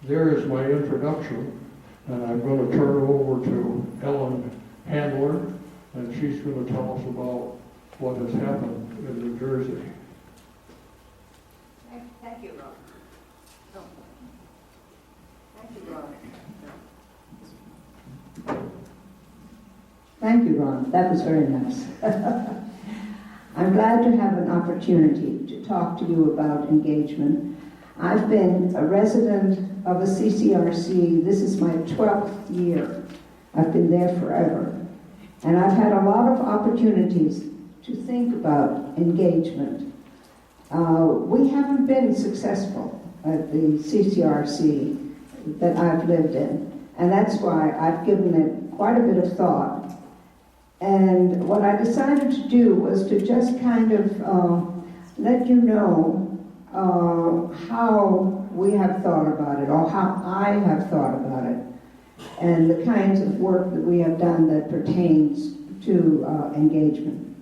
there is my introduction, and I'm going to turn it over to Ellen Handler, and she's going to tell us about what has happened in New Jersey. Thank you, Ron. Thank you, Ron. Thank you, Ron. That was very nice. I'm glad to have an opportunity to talk to you about engagement. I've been a resident of a CCRC. This is my 12th year. I've been there forever. And I've had a lot of opportunities to think about engagement. We haven't been successful at the CCRC that I've lived in. And that's why I've given it quite a bit of thought. And what I decided to do was to just kind of let you know how we have thought about it, or how I have thought about it, and the kinds of work that we have done that pertains to engagement.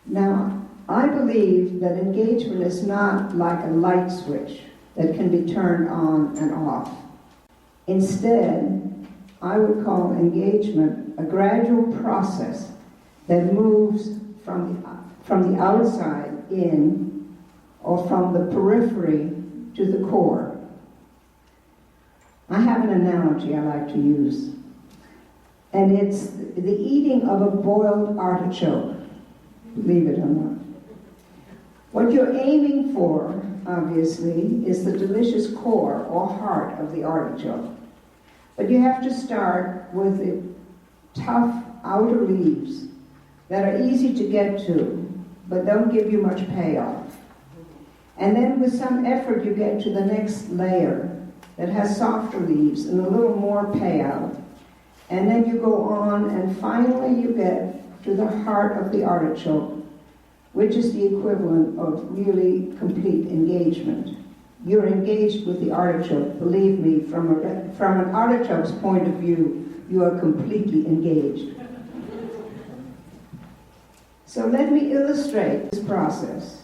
Now, I believe that engagement is not like a light switch that can be turned on and off. Instead, I would call engagement a gradual process that moves from the outside in, or from the periphery to the core. I have an analogy I like to use, and it's the eating of a boiled artichoke, believe it or not. What you're aiming for, obviously, is the delicious core or heart of the artichoke. But you have to start with the tough outer leaves that are easy to get to, but don't give you much payoff. And then with some effort you get to the next layer that has softer leaves and a little more payout. And then you go on and finally you get to the heart of the artichoke, which is the equivalent of really complete engagement. You're engaged with the artichoke. Believe me, from an artichoke's point of view, you are completely engaged. So let me illustrate this process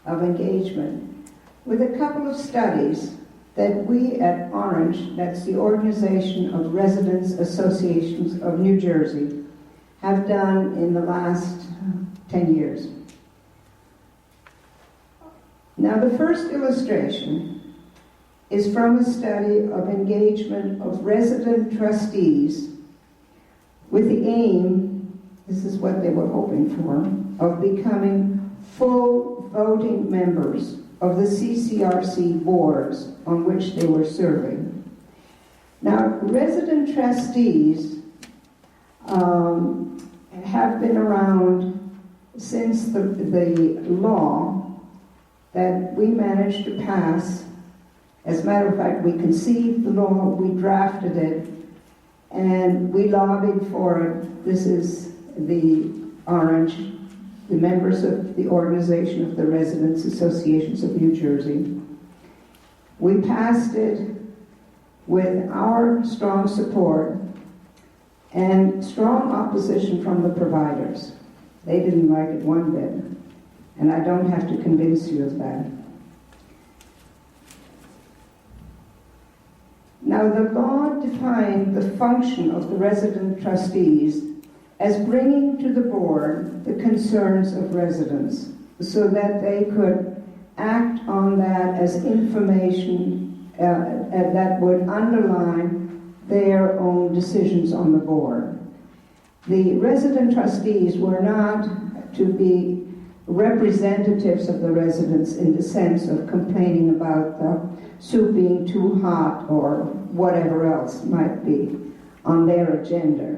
of engagement with a couple of studies that we at ORANJ, that's the Organization of Residents Associations of New Jersey, have done in the last 10 years. Now, the first illustration is from a study of engagement of resident trustees with the aim, this is what they were hoping for, of becoming full voting members of the CCRC boards on which they were serving. Now, resident trustees have been around since the law that we managed to pass. As a matter of fact, we conceived the law, we drafted it, and we lobbied for it. This is the ORANJ, the members of the Organization of the Residents Associations of New Jersey. We passed it with our strong support and strong opposition from the providers. They didn't like it one bit. And I don't have to convince you of that. Now, the law defined the function of the resident trustees as bringing to the board the concerns of residents so that they could act on that as information that would underline their own decisions on the board. The resident trustees were not to be representatives of the residents in the sense of complaining about the soup being too hot or whatever else might be on their agenda.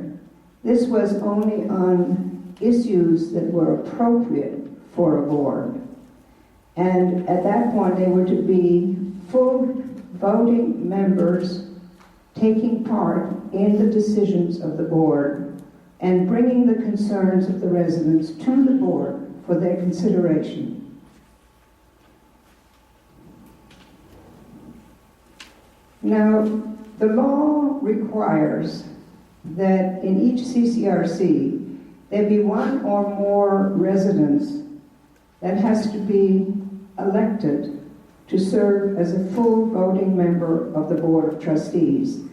This was only on issues that were appropriate for a board. And at that point, they were to be full voting members taking part in the decisions of the board and bringing the concerns of the residents to the board for their consideration. Now, the law requires that in each CCRC there be one or more residents that has to be elected to serve as a full voting member of the Board of Trustees.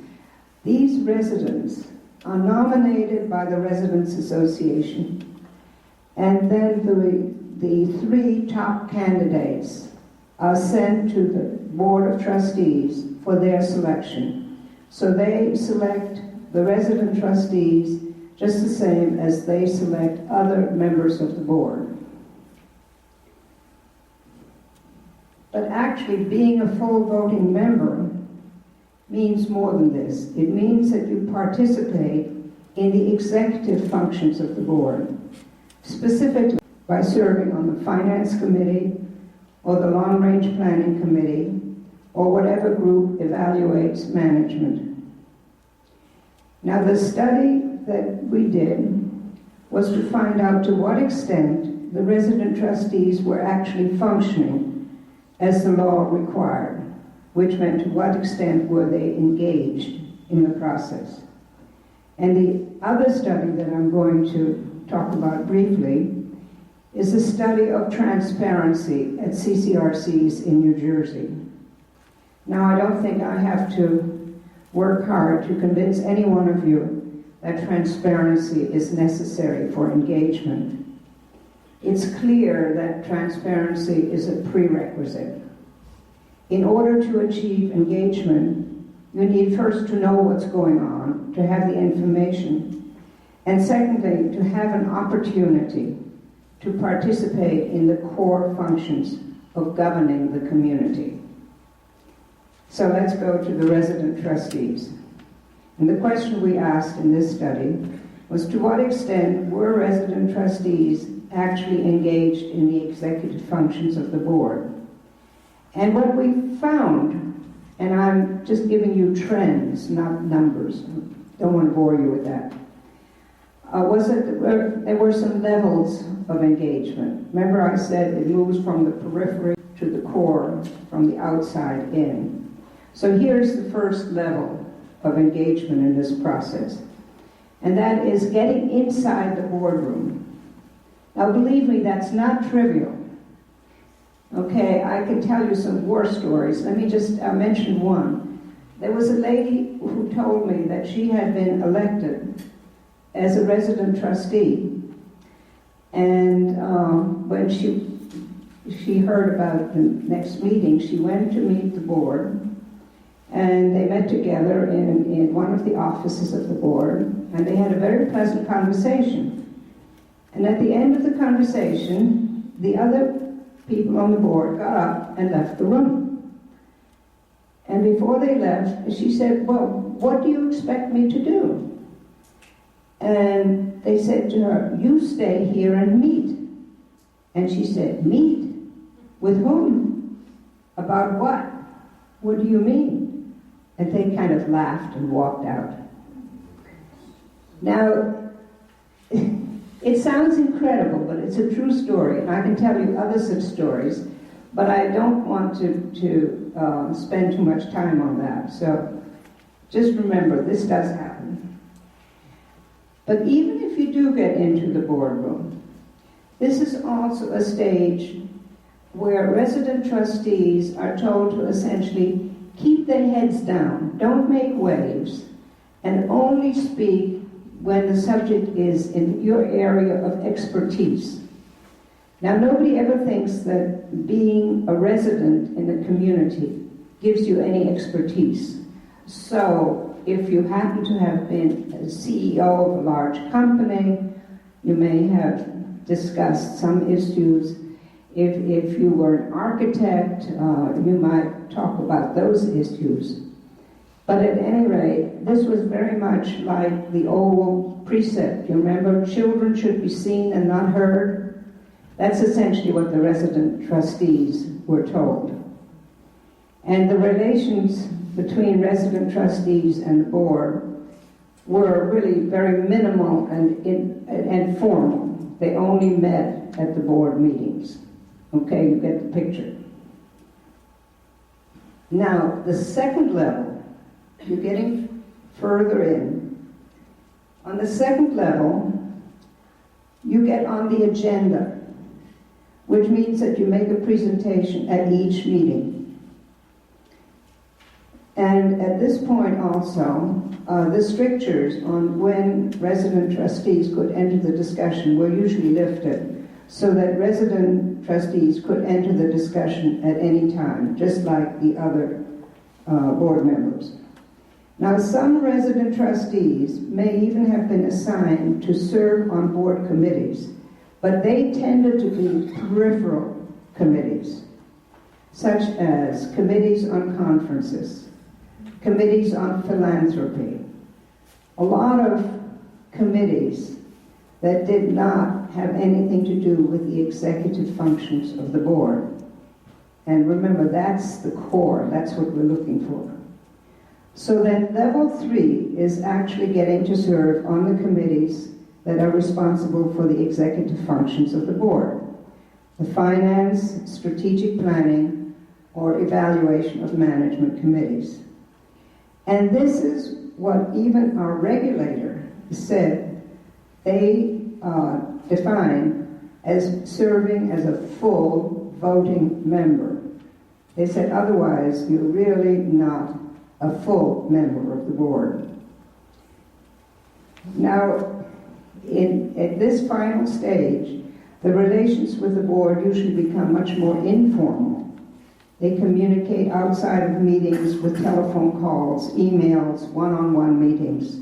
These residents are nominated by the Residents Association, and then the three top candidates are sent to the Board of Trustees for their selection. So they select the resident trustees just the same as they select other members of the board. But actually, being a full voting member means more than this. It means that you participate in the executive functions of the board, specifically by serving on the Finance Committee or the Long Range Planning Committee or whatever group evaluates management. Now, the study that we did was to find out to what extent the resident trustees were actually functioning as the law required, which meant to what extent were they engaged in the process. And the other study that I'm going to talk about briefly is a study of transparency at CCRCs in New Jersey. Now, I don't think I have to work hard to convince any one of you that transparency is necessary for engagement. It's clear that transparency is a prerequisite. In order to achieve engagement, you need first to know what's going on, to have the information, and secondly, to have an opportunity to participate in the core functions of governing the community. So let's go to the resident trustees. And the question we asked in this study was, to what extent were resident trustees actually engaged in the executive functions of the board? And what we found, and I'm just giving you trends, not numbers, don't want to bore you with that, was that there were some levels of engagement. Remember I said it moves from the periphery to the core, from the outside in. So here's the first level of engagement in this process, and that is getting inside the boardroom. Now, believe me, that's not trivial. Okay, I can tell you some war stories. Let me just mention one. There was a lady who told me that she had been elected as a resident trustee, and when she heard about the next meeting, she went to meet the board, and they met together in one of the offices of the board, and they had a very pleasant conversation. And at the end of the conversation, the other people on the board got up and left the room. And before they left, she said, "Well, what do you expect me to do?" And they said to her, "You stay here and meet." And she said, "Meet? With whom? About what? What do you mean?" And they kind of laughed and walked out. Now, it sounds incredible, but it's a true story, and I can tell you other such stories, but I don't want to spend too much time on that. So just remember, this does happen. But even if you do get into the boardroom, this is also a stage where resident trustees are told to essentially keep their heads down, don't make waves, and only speak when the subject is in your area of expertise. Now, nobody ever thinks that being a resident in a community gives you any expertise. So, if you happen to have been a CEO of a large company, you may have discussed some issues. If you were an architect, you might talk about those issues. But at any rate, this was very much like the old precept. You remember, children should be seen and not heard? That's essentially what the resident trustees were told. And the relations between resident trustees and the board were really very minimal and formal. They only met at the board meetings. Okay, you get the picture. Now, the second level, you're getting further in. On the second level, you get on the agenda, which means that you make a presentation at each meeting. And at this point also, the strictures on when resident trustees could enter the discussion were usually lifted so that resident trustees could enter the discussion at any time, just like the other board members. Now, some resident trustees may even have been assigned to serve on board committees, but they tended to be peripheral committees, such as committees on conferences, committees on philanthropy, a lot of committees that did not have anything to do with the executive functions of the board. And remember, that's the core, that's what we're looking for. So then level 3 is actually getting to serve on the committees that are responsible for the executive functions of the board. The finance, strategic planning, or evaluation of management committees. And this is what even our regulator said they define as serving as a full voting member. They said otherwise you're really not a full member of the board. Now, at this final stage, the relations with the board usually become much more informal. They communicate outside of meetings with telephone calls, emails, one-on-one meetings,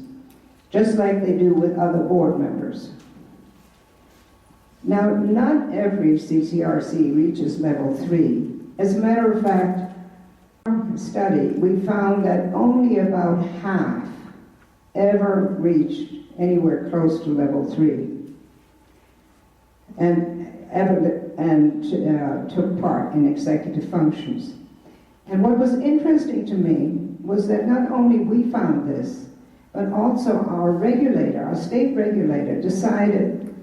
just like they do with other board members. Now, not every CCRC reaches level 3. As a matter of fact, study, we found that only about half ever reached anywhere close to level 3 and took part in executive functions. And what was interesting to me was that not only we found this, but also our regulator, our state regulator, decided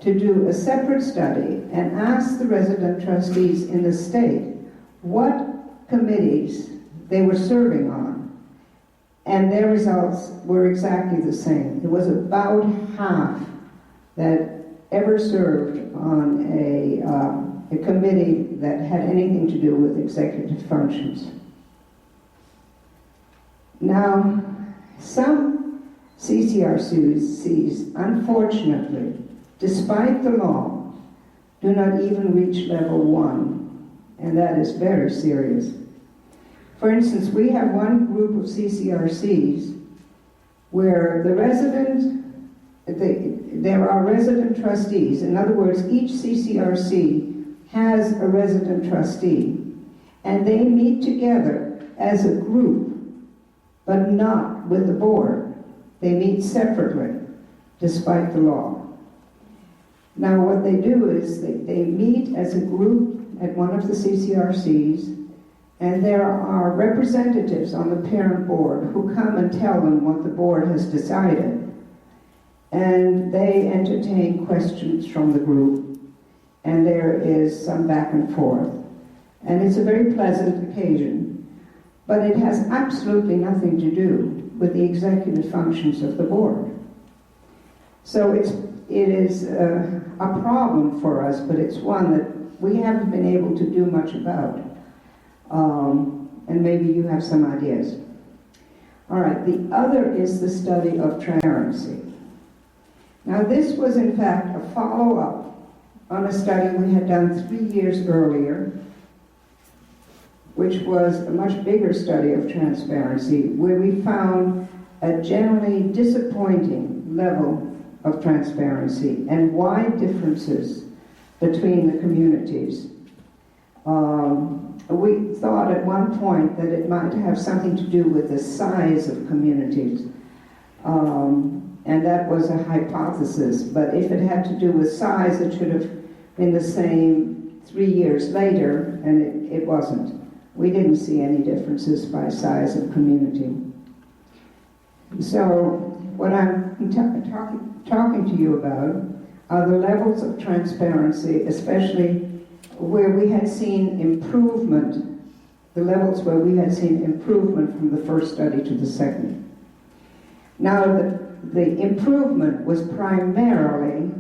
to do a separate study and ask the resident trustees in the state what committees they were serving on, and their results were exactly the same. It was about half that ever served on a committee that had anything to do with executive functions. Now, some CCRCs, unfortunately, despite the law, do not even reach level 1, and that is very serious. For instance, we have one group of CCRCs where there are resident trustees. In other words, each CCRC has a resident trustee, and they meet together as a group, but not with the board. They meet separately, despite the law. Now, what they do is they meet as a group at one of the CCRCs, and there are representatives on the parent board who come and tell them what the board has decided. And they entertain questions from the group, and there is some back and forth. And it's a very pleasant occasion, but it has absolutely nothing to do with the executive functions of the board. So it is a problem for us, but it's one that we haven't been able to do much about. And maybe you have some ideas. All right, the other is the study of transparency. Now, this was in fact a follow-up on a study we had done 3 years earlier, which was a much bigger study of transparency, where we found a generally disappointing level of transparency and wide differences between the communities. We thought at one point that it might have something to do with the size of communities. And that was a hypothesis, but if it had to do with size, it should have been the same 3 years later, and it wasn't. We didn't see any differences by size of community. So what I'm talking to you about are the levels of transparency, especially where we had seen improvement, the levels where we had seen improvement from the first study to the second. Now, the improvement was primarily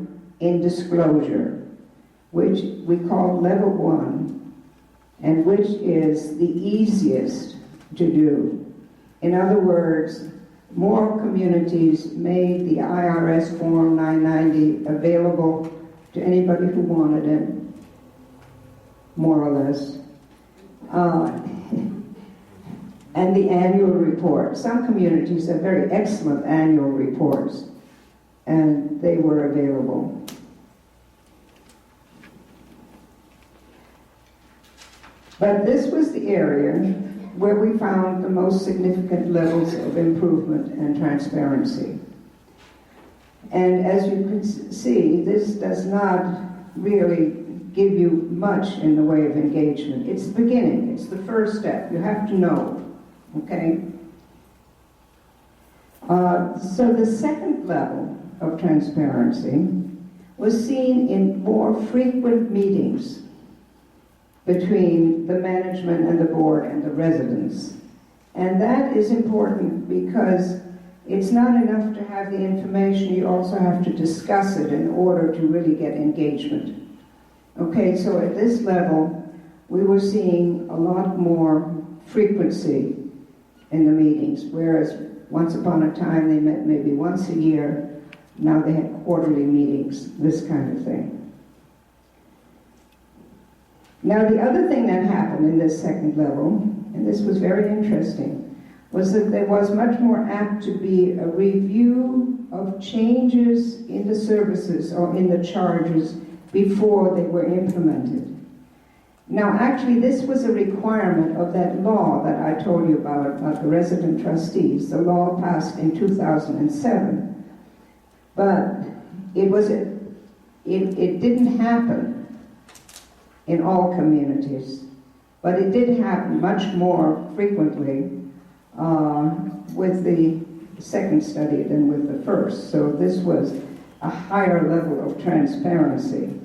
in disclosure, which we call level 1, and which is the easiest to do. In other words, more communities made the IRS Form 990 available to anybody who wanted it, more or less. And the annual report. Some communities have very excellent annual reports, and they were available. But this was the area where we found the most significant levels of improvement and transparency. And as you can see, this does not really give you much in the way of engagement. It's the beginning, it's the first step. You have to know, okay? So the second level of transparency was seen in more frequent meetings between the management and the board and the residents. And that is important because it's not enough to have the information, you also have to discuss it in order to really get engagement. Okay, so at this level, we were seeing a lot more frequency in the meetings, whereas once upon a time they met maybe once a year, now they had quarterly meetings, this kind of thing. Now the other thing that happened in this second level, and this was very interesting, was that there was much more apt to be a review of changes in the services or in the charges before they were implemented. Now actually this was a requirement of that law that I told you about the resident trustees. The law passed in 2007, but it didn't happen in all communities, but it did happen much more frequently with the second study than with the first. So this was a higher level of transparency,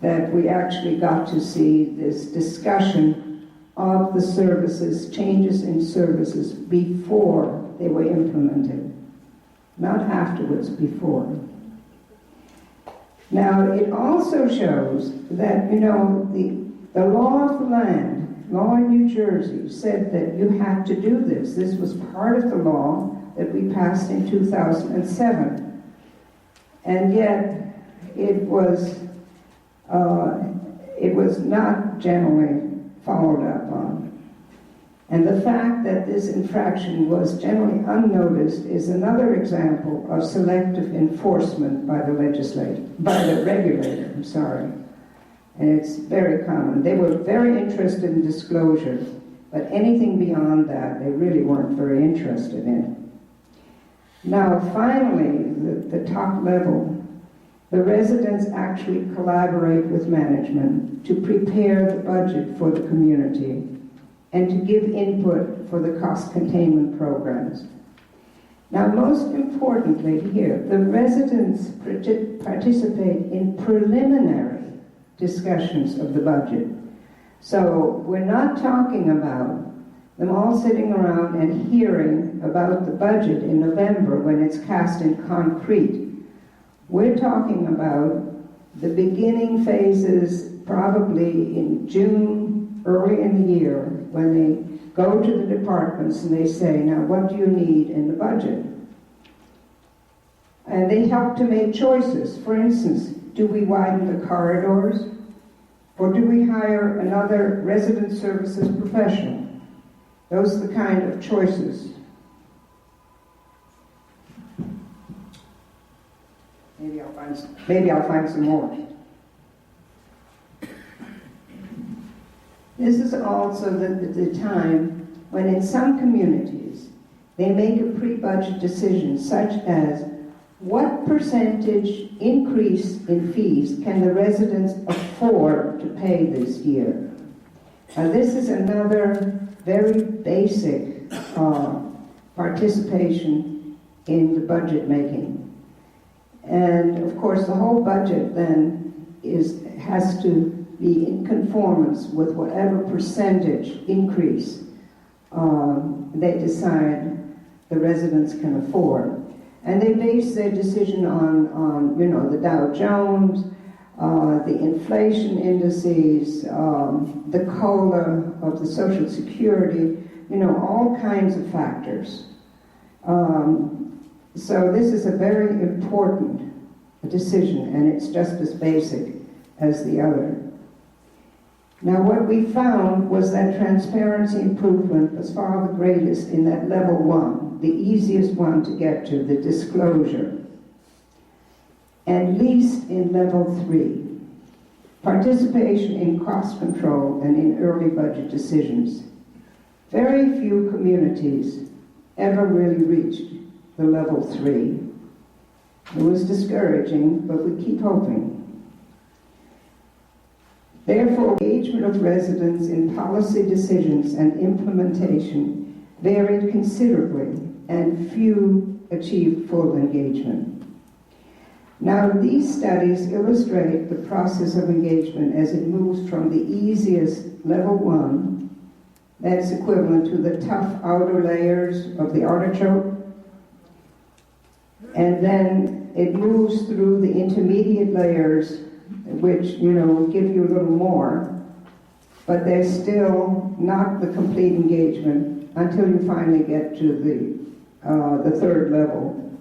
that we actually got to see this discussion of the services, changes in services before they were implemented, not afterwards, before. Now, it also shows that, you know, the law of the land, law in New Jersey, said that you had to do this. This was part of the law that we passed in 2007. And yet, it was not generally followed up on. And the fact that this infraction was generally unnoticed is another example of selective enforcement by the regulator, I'm sorry. And it's very common. They were very interested in disclosure, but anything beyond that, they really weren't very interested in. Now, finally, the top level, the residents actually collaborate with management to prepare the budget for the community and to give input for the cost containment programs. Now, most importantly here, the residents participate in preliminary discussions of the budget. So we're not talking about them all sitting around and hearing about the budget in November when it's cast in concrete. We're talking about the beginning phases probably in June, early in the year, when they go to the departments and they say, now what do you need in the budget? And they help to make choices. For instance, do we widen the corridors? Or do we hire another resident services professional? Those are the kind of choices. Maybe I'll find some more. This is also the time when in some communities they make a pre-budget decision such as what percentage increase in fees can the residents afford to pay this year? Now this is another very basic participation in the budget making. And of course the whole budget then has to be in conformance with whatever percentage increase they decide the residents can afford. And they base their decision on the Dow Jones, the inflation indices, the COLA of the Social Security, all kinds of factors. So this is a very important decision, and it's just as basic as the other. Now, what we found was that transparency improvement was far the greatest in that level 1, the easiest one to get to, the disclosure, and least in level 3, participation in cost control and in early budget decisions. Very few communities ever really reached the level 3. It was discouraging, but we keep hoping. Therefore, engagement of residents in policy decisions and implementation varied considerably, and few achieved full engagement. Now, these studies illustrate the process of engagement as it moves from the easiest level 1, that's equivalent to the tough outer layers of the artichoke, and then it moves through the intermediate layers, which, will give you a little more, but they're still not the complete engagement until you finally get to the third level,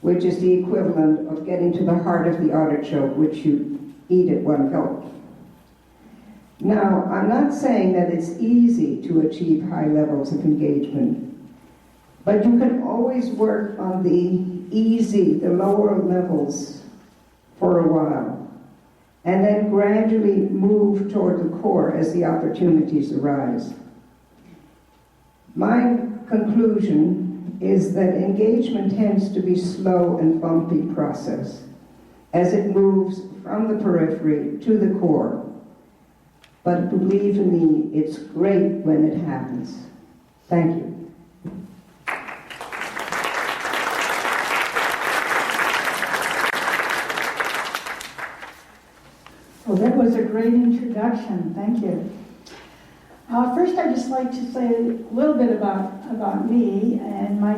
which is the equivalent of getting to the heart of the artichoke, which you eat at one gulp. Now, I'm not saying that it's easy to achieve high levels of engagement, but you can always work on the lower levels for a while, and then gradually move toward the core as the opportunities arise. My conclusion is that engagement tends to be slow and bumpy process as it moves from the periphery to the core. But believe me, it's great when it happens. Thank you. Well, that was a great introduction. Thank you. First, I'd just like to say a little bit about me and my